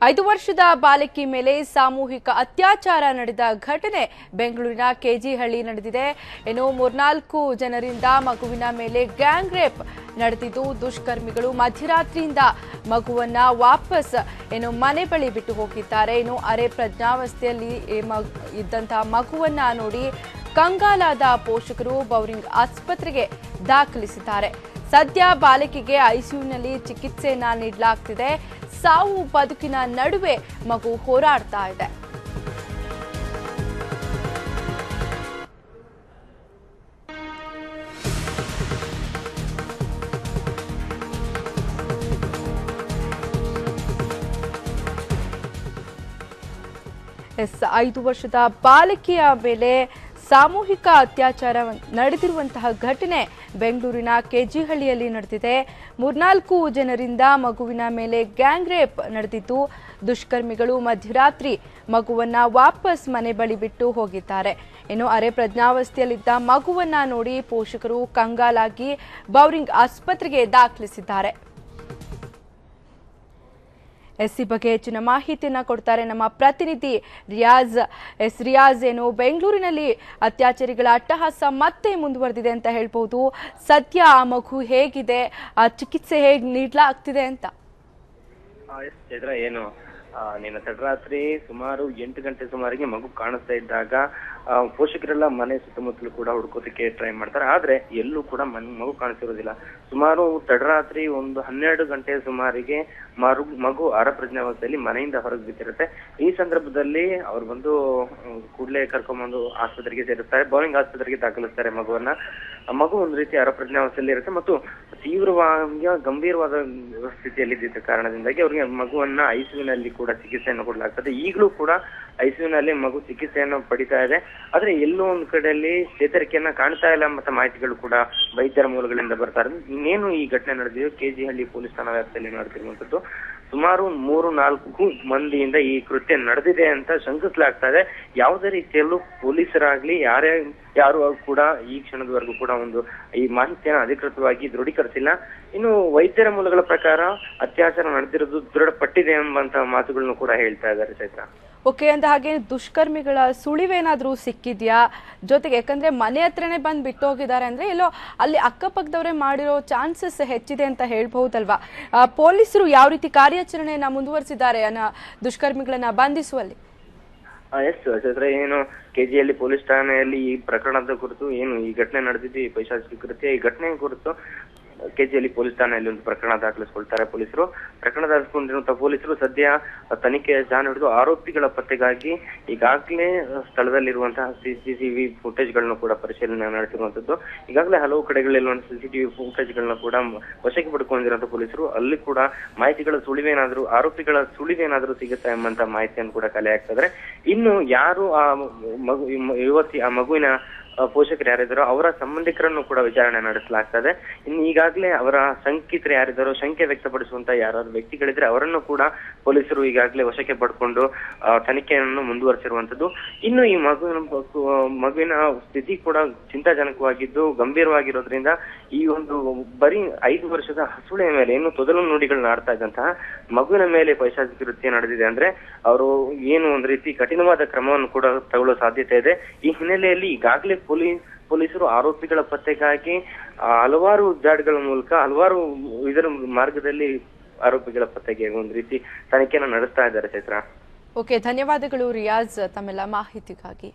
5 ವರ್ಷದ ಬಾಲಕಿ ಮೇಲೆ ಸಾಮೂಹಿಕ ಅತ್ಯಾಚಾರ ನಡೆದ ಘಟನೆ ಬೆಂಗಳೂರಿನ ಕೆಜಿಹಳ್ಳಿ ನಡೆದಿದೆ. ಇನ್ನು 3-4 ಜನರಿಂದ ಮಗುವಿನ ಮೇಲೆ ಗ್ಯಾಂಗ್ ರೇಪ್ ನಡೆದಿದ್ದು, ದುಷ್ಕರ್ಮಿಗಳು ಮಧ್ಯರಾತ್ರಿಯಿಂದ ಮಗುವನ್ನ ವಾಪಸ್ ಮನೆ ಬಳಿ ಬಿಟ್ಟು ಹೋಗಿದ್ದಾರೆ. ಇನ್ನು ಅರೆ ಪ್ರಜ್ಞಾವಸ್ಥೆಯಲ್ಲಿ ಇದ್ದಂತಹ ಮಗುವನ್ನ ನೋಡಿ ಕಂಗಾಲಾದ ಪೋಷಕರು ಬೌರಿಂಗ್ ಆಸ್ಪತ್ರೆಗೆ ದಾಖಲಿಸಿದ್ದಾರೆ. ಸದ್ಯ ಬಾಲಕಿಗೆ ಐಸಿಯುನಲ್ಲಿ ಚಿಕಿತ್ಸೆಯನ್ನ ನೀಡಲಾಗುತ್ತಿದೆ. ಸಾವು ಬದುಕಿನ ನಡುವೆ ಮಗು ಹೋರಾಡ್ತಾ ಇದೆ. ಎಸ್ 5 ವರ್ಷದ ಬಾಲಕಿಯ ಮೇಲೆ ಸಾಮೂಹಿಕ ಅತ್ಯಾಚಾರ ನಡೆದಿರುವಂತಹ ಘಟನೆ ಬೆಂಗಳೂರಿನ ಕೆಜಿಹಳ್ಳಿಯಲ್ಲಿ ನಡೆದಿದೆ. 3-4 ಜನರಿಂದ ಮಗುವಿನ ಮೇಲೆ ಗ್ಯಾಂಗ್ ರೇಪ್ ನಡೆದಿದ್ದು, ದುಷ್ಕರ್ಮಿಗಳು ಮಧ್ಯರಾತ್ರಿ ಮಗುವನ್ನ ವಾಪಸ್ ಮನೆ ಬಳಿ ಬಿಟ್ಟು ಹೋಗಿದ್ದಾರೆ. ಇನ್ನು ಅರೆ ಪ್ರಜ್ಞಾವಸ್ಥೆಯಲ್ಲಿದ್ದ ಮಗುವನ್ನ ನೋಡಿ ಪೋಷಕರು ಕಂಗಾಲಾಗಿ ಬೌರಿಂಗ್ ಆಸ್ಪತ್ರೆಗೆ ದಾಖಲಿಸಿದ್ದಾರೆ. ಈ ಬಗ್ಗೆ ಹೆಚ್ಚಿನ ಮಾಹಿತಿಯನ್ನ ಕೊಡ್ತಾರೆ ನಮ್ಮ ಪ್ರತಿನಿಧಿ ರಿಯಾಜ್. ರಿಯಾಜ್, ಬೆಂಗಳೂರಿನಲ್ಲಿ ಅತ್ಯಾಚಾರಿಗಳ ಅಟ್ಟಹಾಸ ಮತ್ತೆ ಮುಂದುವರೆದಿದೆ ಅಂತ ಹೇಳ್ಬಹುದು. ಸದ್ಯ ಆ ಮಗು ಹೇಗಿದೆ, ಚಿಕಿತ್ಸೆ ಹೇಗೆ ನೀಡಲಾಗ್ತಿದೆ ಅಂತ? ನಿನ್ನ ತಡರಾತ್ರಿ ಸುಮಾರು 8 ಗಂಟೆ ಸುಮಾರಿಗೆ ಮಗು ಕಾಣಿಸ್ತಾ ಇದ್ದಾಗ ಪೋಷಕರೆಲ್ಲ ಮನೆ ಸುತ್ತಮುತ್ತಲು ಕೂಡ ಹುಡುಕೋದಕ್ಕೆ ಟ್ರೈ ಮಾಡ್ತಾರೆ. ಆದ್ರೆ ಎಲ್ಲೂ ಕೂಡ ಮಗು ಕಾಣಿಸಿರೋದಿಲ್ಲ. ಸುಮಾರು ತಡರಾತ್ರಿ ಒಂದು 12 ಗಂಟೆ ಸುಮಾರಿಗೆ ಮಗು ಅರಪ್ರಜ್ಞಾವಸ್ಥೆಯಲ್ಲಿ ಮನೆಯಿಂದ ಹೊರಗೆ ಬಿದ್ದಿರುತ್ತೆ. ಈ ಸಂದರ್ಭದಲ್ಲಿ ಅವ್ರು ಬಂದು ಕೂಡಲೇ ಕರ್ಕೊಂಡ್ಬಂದು ಆಸ್ಪತ್ರೆಗೆ ಸೇರಿಸ್ತಾರೆ. ಬೌರಿಂಗ್ ಆಸ್ಪತ್ರೆಗೆ ದಾಖಲಿಸ್ತಾರೆ ಮಗುವನ್ನ. ಮಗು ಒಂದು ರೀತಿ ಅರಪ್ರಜ್ಞಾವಸ್ಥೆಯಲ್ಲಿ ಇರುತ್ತೆ ಮತ್ತು ತೀವ್ರವಾಗಿ ಗಂಭೀರವಾದ ಸ್ಥಿತಿಯಲ್ಲಿ ಇದ್ದ ಕಾರಣದಿಂದಾಗಿ ಅವ್ರಿಗೆ ಮಗುವನ್ನ ಐಸಿಯುನಲ್ಲಿ ಕೂಡ ಚಿಕಿತ್ಸೆಯನ್ನು ಕೊಡಲಾಗ್ತದೆ. ಈಗಲೂ ಕೂಡ ಐಸಿಯುನಲ್ಲಿ ಮಗು ಚಿಕಿತ್ಸೆಯನ್ನು ಪಡಿತಾ ಇದೆ. ಆದ್ರೆ ಎಲ್ಲೋ ಒಂದು ಕಡೆಯಲ್ಲಿ ಚೇತರಿಕೆಯನ್ನ ಕಾಣ್ತಾ ಇಲ್ಲ ಎಂಬ ಮಾಹಿತಿಗಳು ಕೂಡ ವೈದ್ಯರ ಮೂಲಗಳಿಂದ ಬರ್ತಾರೆ. ಇನ್ನೇನು ಈ ಘಟನೆ ನಡೆದಿದೆ ಕೆಜಿಹಳ್ಳಿ ಪೊಲೀಸ್ ಠಾಣಾ ವ್ಯಾಪ್ತಿಯಲ್ಲಿ ನಡೆದಿರುವಂತದ್ದು. ಸುಮಾರು 3-4 ಮಂದಿಯಿಂದ ಈ ಕೃತ್ಯ ನಡೆದಿದೆ ಅಂತ ಶಂಕಿಸಲಾಗ್ತಾ ಇದೆ. ಯಾವುದೇ ರೀತಿಯಲ್ಲೂ ಪೊಲೀಸರಾಗ್ಲಿ ಯಾರು ಕೂಡ ಈ ಕ್ಷಣದವರೆಗೂ ಕೂಡ ಈ ಮಾಹಿತಿಯನ್ನು ಅಧಿಕೃತವಾಗಿ ದೃಢೀಕರಿಸಿಲ್ಲ. ಇನ್ನು ವೈದ್ಯರ ಮೂಲಗಳ ಪ್ರಕಾರ ಅತ್ಯಾಚಾರ ನಡೆದಿರೋದು ದೃಢಪಟ್ಟಿದೆ ಎಂಬಂತಹ ಮಾತುಗಳನ್ನು ಕೂಡ ಹೇಳ್ತಾ ಇದ್ದಾರೆ. ಚೈತ್ರ, ಓಕೆ, ಅಂದ ಹಾಗೆ ದುಷ್ಕರ್ಮಿಗಳ ಸುಳಿವೇನಾದ್ರೂ ಸಿಕ್ಕಿದ್ಯಾ? ಜೊತೆಗೆ ಯಾಕಂದ್ರೆ ಮನೆ ಹತ್ರನೇ ಬಂದು ಬಿಟ್ಟು ಹೋಗಿದ್ದಾರೆ ಅಂದ್ರೆ ಎಲ್ಲೋ ಅಲ್ಲಿ ಅಕ್ಕಪಕ್ಕದವರೇ ಮಾಡಿರೋ ಚಾನ್ಸಸ್ ಹೆಚ್ಚಿದೆ ಅಂತ ಹೇಳ್ಬಹುದಲ್ವಾ? ಪೊಲೀಸರು ಯಾವ ರೀತಿ ಕಾರ್ಯಾಚರಣೆಯನ್ನ ಮುಂದುವರಿಸಿದ್ದಾರೆ ದುಷ್ಕರ್ಮಿಗಳನ್ನ ಬಂಧಿಸುವಲ್ಲಿ? ಎಸ್ ಚೈತ್ರ, ಕೆಜಿಹಳ್ಳಿ ಪೊಲೀಸ್ ಠಾಣೆಯಲ್ಲಿ ಈ ಪ್ರಕರಣದ ಕುರಿತು ಈ ಘಟನೆ ನಡೆದಿದ್ದು, ಈ ಪೈಶಾಚಿಕ ಕೃತ್ಯ, ಈ ಘಟನೆ ಕುರಿತು ಕೆಜಿಹಳ್ಳಿ ಪೊಲೀಸ್ ಠಾಣೆಯಲ್ಲಿ ಒಂದು ಪ್ರಕರಣ ದಾಖಲಿಸಿಕೊಳ್ತಾರೆ ಪೊಲೀಸರು. ಪ್ರಕರಣ ದಾಖಲಿಸಿಕೊಂಡಿರುವಂತಹ ಪೊಲೀಸರು ಸದ್ಯ ತನಿಖೆಯ ಜಾಣ ಹಿಡಿದು ಆರೋಪಿಗಳ ಪತ್ತೆಗಾಗಿ ಈಗಾಗಲೇ ಸ್ಥಳದಲ್ಲಿರುವಂತಹ ಸಿಸಿಟಿವಿ ಫುಟೇಜ್ಗಳನ್ನು ಕೂಡ ಪರಿಶೀಲನೆ ನಡೆಸಿರುವಂತದ್ದು. ಈಗಾಗಲೇ ಹಲವು ಕಡೆಗಳಲ್ಲಿರುವಂತಹ ಸಿಸಿಟಿವಿ ಫುಟೇಜ್ಗಳನ್ನ ಕೂಡ ವಶಕ್ಕೆ ಪಡ್ಕೊಂಡಿರುವಂತಹ ಪೊಲೀಸರು ಅಲ್ಲಿ ಕೂಡ ಮಾಹಿತಿಗಳ ಸುಳಿವೇನಾದ್ರೂ, ಆರೋಪಿಗಳ ಸುಳಿವೇನಾದ್ರೂ ಸಿಗುತ್ತಾ ಎಂಬಂತ ಮಾಹಿತಿಯನ್ನು ಕೂಡ ಕಲೆ ಹಾಕ್ತಿದ್ರೆ. ಇನ್ನು ಯಾರು ಆ ಮಗುವಿನ ಪೋಷಕರು ಯಾರಿದ್ದಾರೋ ಅವರ ಸಂಬಂಧಿಕರನ್ನು ಕೂಡ ವಿಚಾರಣೆ ನಡೆಸಲಾಗ್ತದೆ. ಇನ್ನು ಈಗಾಗಲೇ ಅವರ ಶಂಕಿತರು ಯಾರಿದ್ದಾರೋ, ಶಂಕೆ ವ್ಯಕ್ತಪಡಿಸುವಂತ ಯಾರಾದ್ರೂ ವ್ಯಕ್ತಿಗಳಿದ್ರೆ ಅವರನ್ನು ಕೂಡ ಪೊಲೀಸರು ಈಗಾಗಲೇ ವಶಕ್ಕೆ ಪಡ್ಕೊಂಡು ತನಿಖೆಯನ್ನು ಮುಂದುವರಿಸಿರುವಂತದ್ದು. ಇನ್ನು ಈ ಮಗುವಿನ ಸ್ಥಿತಿ ಕೂಡ ಚಿಂತಾಜನಕವಾಗಿದ್ದು ಗಂಭೀರವಾಗಿರೋದ್ರಿಂದ ಈ ಬರೀ 5 ವರ್ಷದ ಹಸುಳೆಯ ಮೇಲೆ ತೊದಲು ನುಡಿಗಳನ್ನ ಆಡ್ತಾ ಇದ್ದಂತಹ ಮಗುವಿನ ಮೇಲೆ ಪೈಶಾಚಿಕ ಕೃತ್ಯ ನಡೆದಿದೆ ಅಂದ್ರೆ ಅವರು ಒಂದು ರೀತಿ ಕಠಿಣವಾದ ಕ್ರಮವನ್ನು ಕೂಡ ತಗೊಳ್ಳೋ ಸಾಧ್ಯತೆ ಇದೆ. ಈ ಹಿನ್ನೆಲೆಯಲ್ಲಿ ಈಗಾಗಲೇ ಪೊಲೀಸರು ಆರೋಪಿಗಳ ಪತ್ತೆಗಾಗಿ ಹಲವಾರು ಜಾಡ್ಗಳ ಮೂಲಕ ಹಲವಾರು ಇದರ ಮಾರ್ಗದಲ್ಲಿ ಆರೋಪಿಗಳ ಪತ್ತೆಗೆ ಒಂದು ರೀತಿ ತನಿಖೆಯನ್ನು ನಡೆಸ್ತಾ ಇದ್ದಾರೆ. ಚೈತ್ರ, ಓಕೆ, ಧನ್ಯವಾದಗಳು ರಿಯಾಜ್ ತಮ್ಮೆಲ್ಲ ಮಾಹಿತಿಗಾಗಿ.